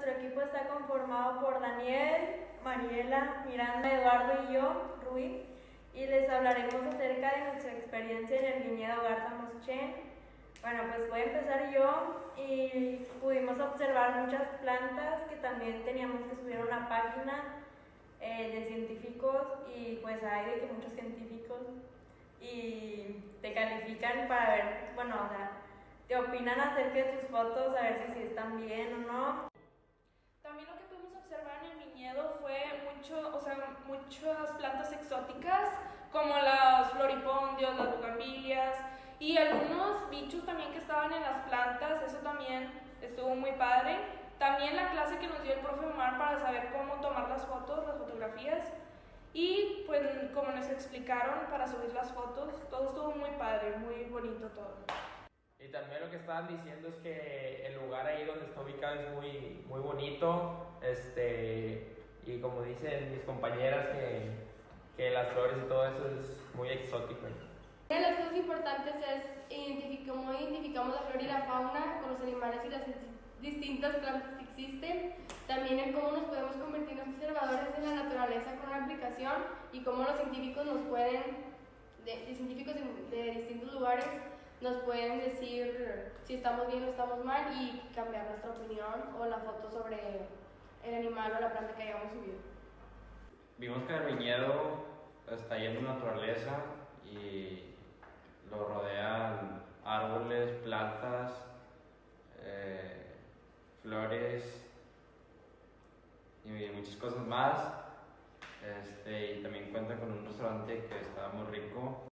nuestro equipo está conformado por Daniel, Mariela, Miranda, Eduardo y yo, Rui, y les hablaremos acerca de nuestra experiencia en el viñedo Garza Moschen. Bueno, pues voy a empezar yo y pudimos observar muchas plantas que también teníamos que subir a una página de científicos y pues hay de que muchos científicos y te califican para ver, bueno, o sea, te opinan acerca de tus fotos, a ver si están bien o no. También lo que pudimos observar en el viñedo fue muchas plantas exóticas, como los floripondios, las bugambilias y algunos bichos también que estaban en las plantas. Eso también estuvo muy padre. También la clase que nos dio el profe Omar para saber cómo tomar las fotos, las fotografías. Y pues como nos explicaron para subir las fotos, todo estuvo muy padre, muy bonito todo. Y también lo que estaban diciendo es que el lugar ahí donde está ubicado es muy bonito, y como dicen mis compañeras que las flores y todo eso es muy exótico. Una de las cosas importantes es cómo identificamos la flora y la fauna con los animales y las distintas plantas que existen. También en cómo nos podemos convertir en observadores de la naturaleza con una aplicación y cómo los científicos científicos de distintos lugares nos pueden decir si estamos bien o estamos mal y cambiar nuestra opinión o la foto sobre el animal o la planta que hayamos subido. Vimos que el viñedo está lleno de naturaleza y lo rodean árboles, plantas, flores y muchas cosas más. Y también cuenta con un restaurante que está muy rico.